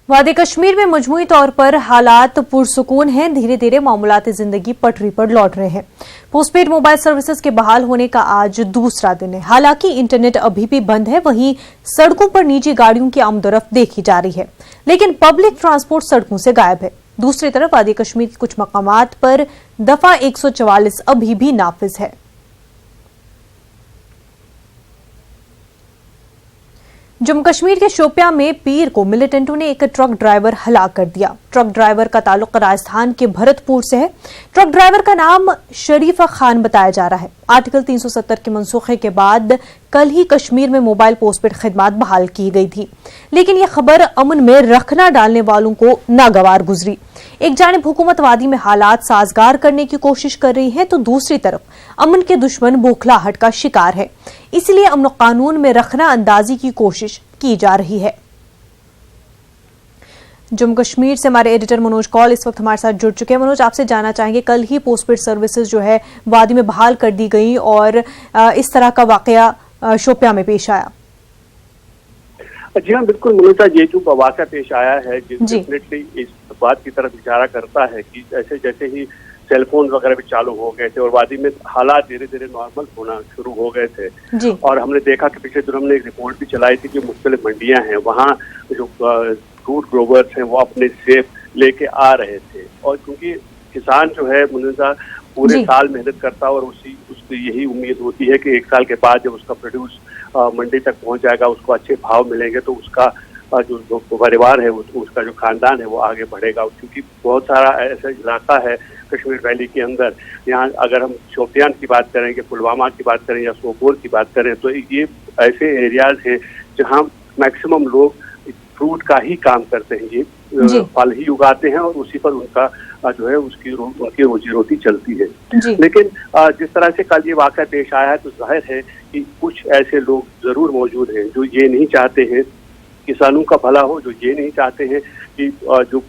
वादी कश्मीर में मजमूई तौर पर हालात पुरसुकून हैं। धीरे धीरे मामूलाती जिंदगी पटरी पर लौट रहे हैं। पोस्टपेड मोबाइल सर्विसेज के बहाल होने का आज दूसरा दिन है। हालांकि इंटरनेट अभी भी बंद है, वहीं सड़कों पर निजी गाड़ियों की आमदोरफ्त देखी जा रही है, लेकिन पब्लिक ट्रांसपोर्ट सड़कों से गायब है। दूसरी तरफ वादी कश्मीर के कुछ मकामात पर दफा 144 अभी भी नाफिज है। जम्मू कश्मीर के शोपियां में पीर को मिलिटेंटों ने एक ट्रक ड्राइवर हलाक कर दिया। ट्रक ड्राइवर का ताल्लुक राजस्थान के भरतपुर से है। ट्रक ड्राइवर का नाम शरीफा खान बताया जा रहा है। आर्टिकल 370 के मनसूखे के बाद कल ही कश्मीर में मोबाइल पोस्टपेड खिदमत बहाल की गई थी, लेकिन यह खबर अमन में रखना डालने वालों को नागवार गुजरी। एक जानिब हुकूमत वादी में हालात साजगार करने की कोशिश कर रही है, तो दूसरी तरफ अमन के दुश्मन बौखलाहट का शिकार है। इसलिए अमन कानून में रखना अंदाजी की कोशिश की जा रही है। जम्मू कश्मीर से हमारे एडिटर मनोज कौल इस वक्त हमारे साथ जुड़ चुके हैं। मनोज, आपसे जानना चाहेंगे, कल ही पोस्टपेड सर्विसेज जो है वादी में बहाल कर दी गई और इस तरह का वाकया शोपियां में पेश आया। जी हाँ, बिल्कुल मनोजा, ये जो वाकया पेश आया है डेफिनेटली इस बात की तरफ इशारा करता है कि ऐसे जैसे ही सेलफोन वगैरह भी चालू हो गए थे और वादी में हालात धीरे धीरे नॉर्मल होना शुरू हो गए थे। और हमने देखा कि पिछले दिनों हमने एक रिपोर्ट भी चलाई थी कि मुख्तलिफ मंडियां हैं, वहाँ जो फ्रूट ग्रोवर्स हैं वो अपने सेब लेके आ रहे थे। और क्योंकि किसान जो है मनोजा पूरे साल मेहनत करता है और उसकी यही उम्मीद होती है कि एक साल के बाद जब उसका प्रोड्यूस मंडी तक पहुंच जाएगा, उसको अच्छे भाव मिलेंगे, तो उसका जो परिवार है उसका जो खानदान है वो आगे बढ़ेगा। क्योंकि बहुत सारा ऐसा इलाका है कश्मीर वैली के अंदर, यहाँ अगर हम शोपियान की बात करें, पुलवामा की बात करें या सोपोर की बात करें, तो ये ऐसे एरियाज हैं जहाँ मैक्सिमम लोग फ्रूट का ही काम करते हैं। ये फल ही उगाते हैं और उसी पर उनका जो है उनकी रोजी रोटी चलती है। लेकिन जिस तरह से कल ये वाक़या पेश आया है, तो जाहिर है कि कुछ ऐसे लोग जरूर मौजूद हैं जो ये नहीं चाहते हैं किसानों का भला हो, जो ये नहीं चाहते हैं कि जो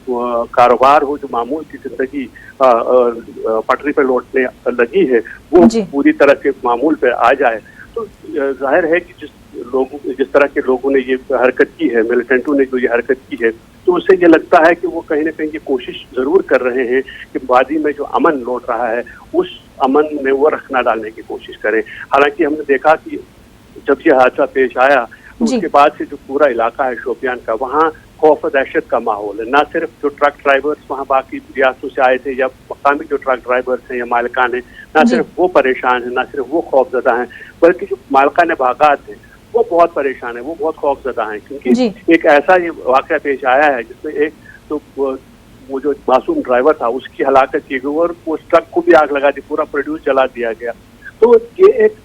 कारोबार हो, जो मामूल की जिंदगी पटरी पर लौटने लगी है वो पूरी तरह से मामूल पर आ जाए। तो जाहिर है कि जिस तरह के लोगों ने ये हरकत की है, मिलिटेंटों ने जो ये हरकत की है, तो उससे ये लगता है कि वो कहीं ना कहीं ये कोशिश जरूर कर रहे हैं कि वादी में जो अमन लौट रहा है उस अमन में वो रखना डालने की कोशिश करें। हालांकि हमने देखा कि जब ये हादसा पेश आया तो उसके बाद से जो पूरा इलाका है शोपियान का, वहाँ खौफ दहशत का माहौल है। ना सिर्फ जो ट्रक ड्राइवर्स वहाँ बाकी रियासतों से आए थे या मकामी जो ट्रक ड्राइवर्स हैं या मालिकान हैं, ना सिर्फ वो परेशान हैं, ना सिर्फ वो खौफजदा हैं, बल्कि जो मालिकान बागात हैं वो बहुत परेशान है, वो बहुत खौफजदा हैं। क्योंकि एक ऐसा ये वाक़या पेश आया है जिसमें एक तो वो जो मासूम ड्राइवर था उसकी हलाकत की गई और उस ट्रक को भी आग लगा दी, पूरा प्रोड्यूस जला दिया गया। तो ये एक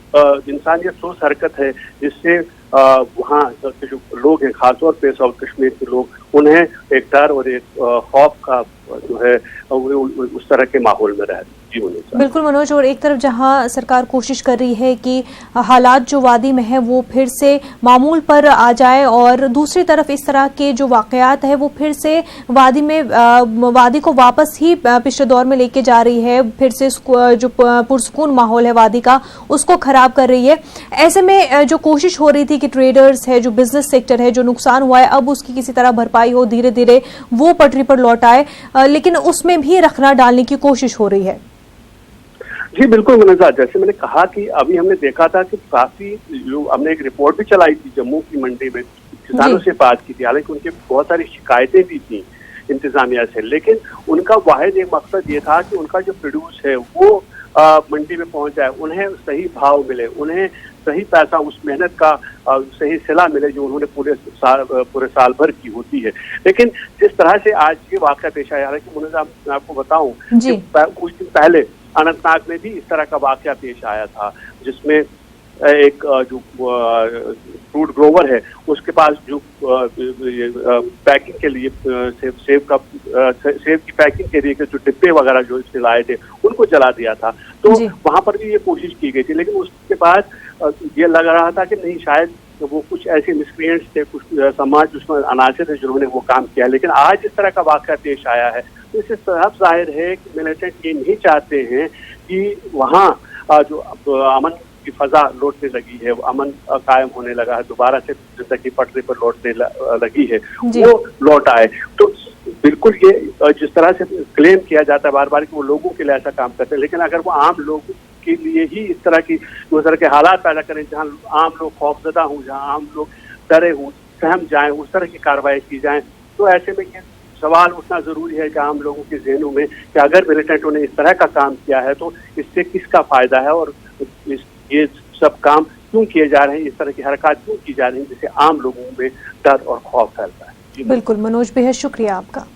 इंसानियत सोच हरकत है जिससे वहाँ के जो लोग हैं, खासतौर पे साउथ कश्मीर के लोग, उन्हें एक डर और एक खौफ का जो है उस तरह के माहौल में रह। बिल्कुल मनोज, और एक तरफ जहां सरकार कोशिश कर रही है कि हालात जो वादी में है वो फिर से मामूल पर आ जाए, और दूसरी तरफ इस तरह के जो वाकयात है वो फिर से वादी को वापस ही पिछले दौर में लेके जा रही है, फिर से जो पुरसुकून माहौल है वादी का उसको खराब कर रही है। ऐसे में जो कोशिश हो रही थी कि ट्रेडर्स है, जो बिजनेस सेक्टर है, जो नुकसान हुआ है, अब उसकी किसी तरह भरपाई हो, धीरे धीरे वो पटरी पर लौट आए, लेकिन उसमें भी रखना डालने की कोशिश हो रही है। जी बिल्कुल मनोजा, जैसे मैंने कहा कि अभी हमने देखा था कि काफी हमने एक रिपोर्ट भी चलाई थी जम्मू की मंडी में, किसानों से बात की थी। हालांकि उनकी बहुत सारी शिकायतें भी थी इंतजामिया से, लेकिन उनका वाहिद एक मकसद ये था कि उनका जो प्रोड्यूस है वो मंडी में पहुंच जाए, उन्हें सही भाव मिले, उन्हें सही पैसा, उस मेहनत का सही सिला मिले जो उन्होंने पूरे साल भर की होती है। लेकिन जिस तरह से आज ये वाक़या पेश आया, हालांकि मनोजा मैं आपको बताऊं कि कुछ दिन पहले अनंतनाग में भी इस तरह का वाक़या पेश आया था, जिसमें एक जो फ्रूट ग्रोवर है उसके पास जो पैकिंग के लिए सेब की पैकिंग के लिए जो डिब्बे वगैरह जो इससे लाए थे उनको जला दिया था। तो वहां पर भी ये कोशिश की गई थी, लेकिन उसके बाद ये लग रहा था कि नहीं, शायद वो कुछ ऐसे मिसक्रिएंट्स थे, कुछ समाज दुश्मन अनासिर थे जिन्होंने वो काम किया। लेकिन आज इस तरह का वाक़या पेश आया है तो इससे साफ जाहिर है कि मिलिटेंट ये नहीं चाहते हैं कि वहाँ जो अमन की फजा लौटने लगी है, अमन कायम होने लगा है, दोबारा से जिंदगी पटरी पर लौटने लगी है, वो लौट आए। तो बिल्कुल ये जिस तरह से क्लेम किया जाता है बार बार कि वो लोगों के लिए ऐसा काम करते हैं, लेकिन अगर वो आम लोगों के लिए ही इस तरह के हालात पैदा करें जहाँ आम लोग खौफजदा हों, जहाँ आम लोग डरे हों, सहम जाएं, उस तरह की कार्रवाई की जाए, तो ऐसे में ये सवाल उठना जरूरी है कि आम लोगों के जहनों में कि अगर मिलिटेंटों ने इस तरह का काम किया है तो इससे किसका फायदा है और ये सब काम क्यों किए जा रहे हैं, इस तरह की हरकत क्यों की जा रही है जिससे आम लोगों में डर और खौफ फैलता है। बिल्कुल मनोज, बेहद शुक्रिया आपका।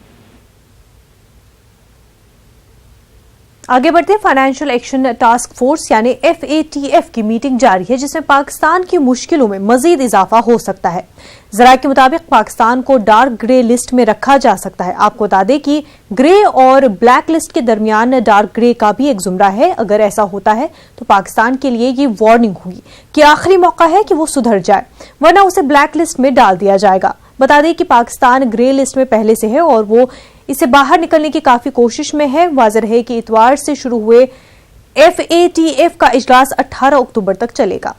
आगे बढ़ते फाइनेंशियल एक्शन टास्क फोर्स यानी FATF की मीटिंग जारी है, जिसमें पाकिस्तान की मुश्किलों में मजीद इजाफा हो सकता है। जरा के मुताबिक पाकिस्तान को डार्क ग्रे लिस्ट में रखा जा सकता है। आपको बता दें कि ग्रे और ब्लैक लिस्ट के दरमियान डार्क ग्रे का भी एक जुमरा है। अगर ऐसा होता है तो पाकिस्तान के लिए ये वार्निंग होगी कि आखिरी मौका है कि वो सुधर जाए, वरना उसे ब्लैक लिस्ट में डाल दिया जाएगा। बता दें कि पाकिस्तान ग्रे लिस्ट में पहले से है और वो इससे बाहर निकलने की काफी कोशिश में है। वाज़ेह रहे कि इतवार से शुरू हुए FATF का इजलास 18 अक्टूबर तक चलेगा।